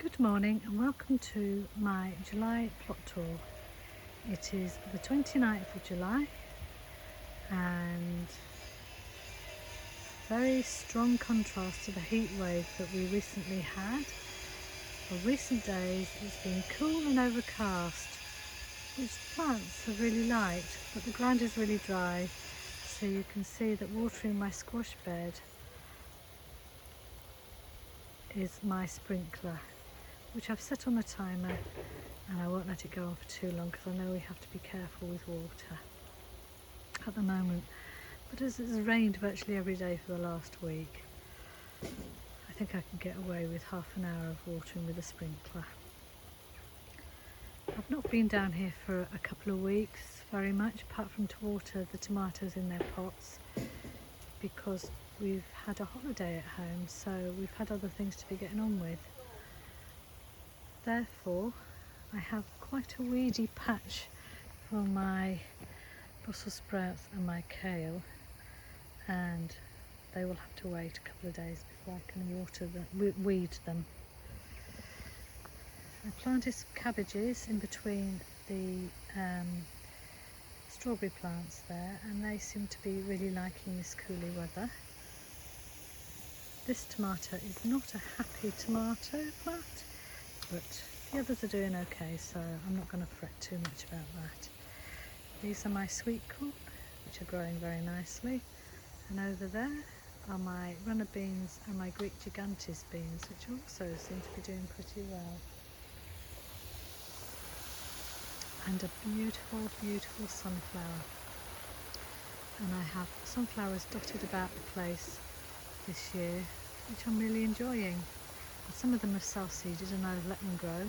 Good morning and welcome to my July plot tour. It is the 29th of July and very strong contrast to the heat wave that we recently had. For recent days it's been cool and overcast, which the plants have really liked, but the ground is really dry, so you can see that watering my squash bed is my sprinkler, which I've set on a timer, and I won't let it go on for too long because I know we have to be careful with water at the moment. But as it's rained virtually every day for the last week, I think I can get away with half an hour of watering with a sprinkler. I've not been down here for a couple of weeks very much, apart from to water the tomatoes in their pots, because we've had a holiday at home, so we've had other things to be getting on with. Therefore, I have quite a weedy patch for my Brussels sprouts and my kale, and they will have to wait a couple of days before I can water them, weed them. I planted some cabbages in between the strawberry plants there, and they seem to be really liking this coolie weather. This tomato is not a happy tomato plant, but the others are doing okay, so I'm not going to fret too much about that. These are my sweet corn, which are growing very nicely, and over there are my runner beans and my Greek gigantes beans, which also seem to be doing pretty well. And a beautiful, beautiful sunflower. And I have sunflowers dotted about the place this year, which I'm really enjoying. And some of them are self-seeded and I've let them grow,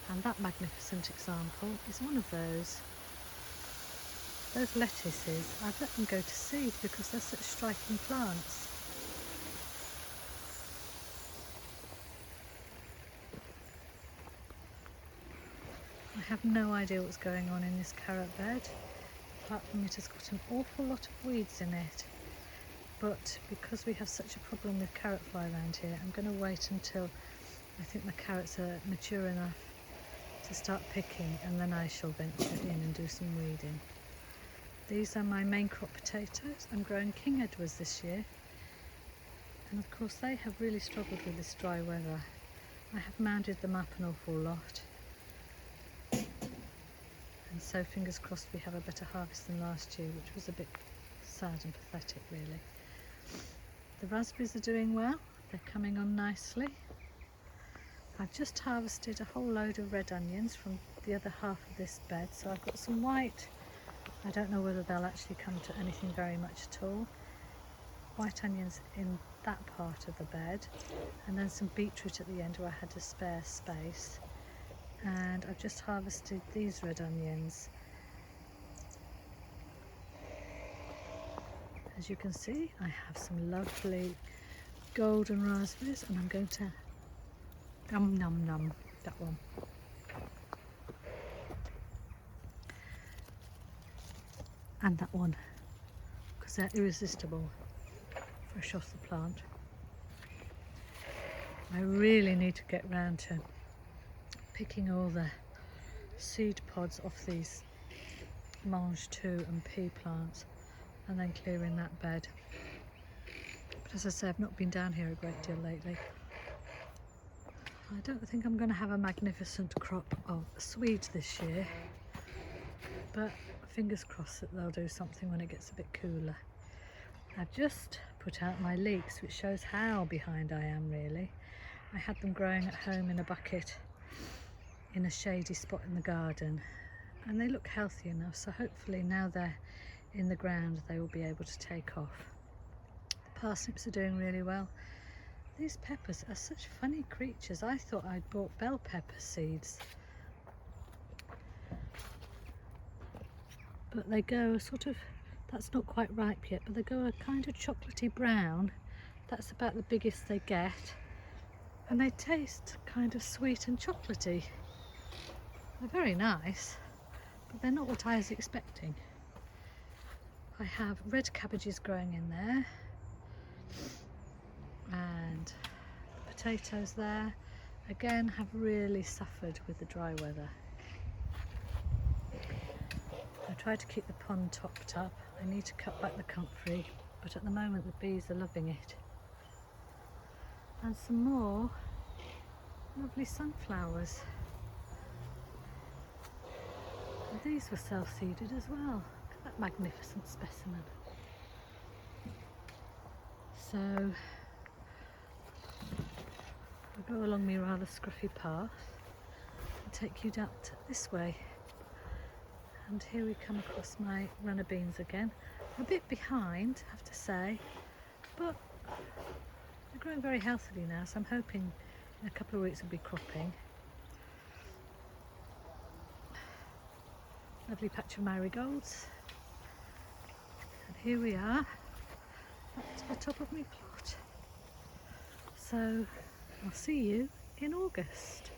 and that magnificent example is one of those. Those lettuces, I've let them go to seed because they're such striking plants. I have no idea what's going on in this carrot bed, apart from it has got an awful lot of weeds in it. But because we have such a problem with carrot fly around here, I'm going to wait until I think the carrots are mature enough to start picking, and then I shall venture in and do some weeding. These are my main crop potatoes. I'm growing King Edwards this year, and of course they have really struggled with this dry weather. I have mounded them up an awful lot, and so fingers crossed we have a better harvest than last year, which was a bit sad and pathetic really. The raspberries are doing well, they're coming on nicely. I've just harvested a whole load of red onions from the other half of this bed, so I've got some white. I don't know whether they'll actually come to anything very much at all. White onions in that part of the bed, and then some beetroot at the end where I had to spare space. And I've just harvested these red onions. As you can see, I have some lovely golden raspberries, and I'm going to num that one. And that one, because they're irresistible, fresh off the plant. I really need to get round to picking all the seed pods off these mange 2 and pea plants, and then clearing that bed. But as I say, I've not been down here a great deal lately. I don't think I'm going to have a magnificent crop of swedes this year, but fingers crossed that they'll do something when it gets a bit cooler. I've just put out my leeks, which shows how behind I am really. I had them growing at home in a bucket in a shady spot in the garden, and they look healthy enough, so hopefully now they're in the ground they will be able to take off. The parsnips are doing really well. These peppers are such funny creatures. I thought I'd bought bell pepper seeds, but they go sort of, that's not quite ripe yet, but they go a kind of chocolatey brown. That's about the biggest they get, and they taste kind of sweet and chocolatey. They're very nice, but they're not what I was expecting. I have red cabbages growing in there, and potatoes there, again have really suffered with the dry weather. I try to keep the pond topped up. I need to cut back the comfrey, but at the moment the bees are loving it. And some more lovely sunflowers. And these were self-seeded as well. Look at that magnificent specimen. So I'll go along my rather scruffy path and take you down this way. And here we come across my runner beans again. I'm a bit behind, I have to say, but they're growing very healthily now, so I'm hoping in a couple of weeks we'll be cropping. Lovely patch of marigolds. And here we are, up to the top of my plot. So I'll see you in August.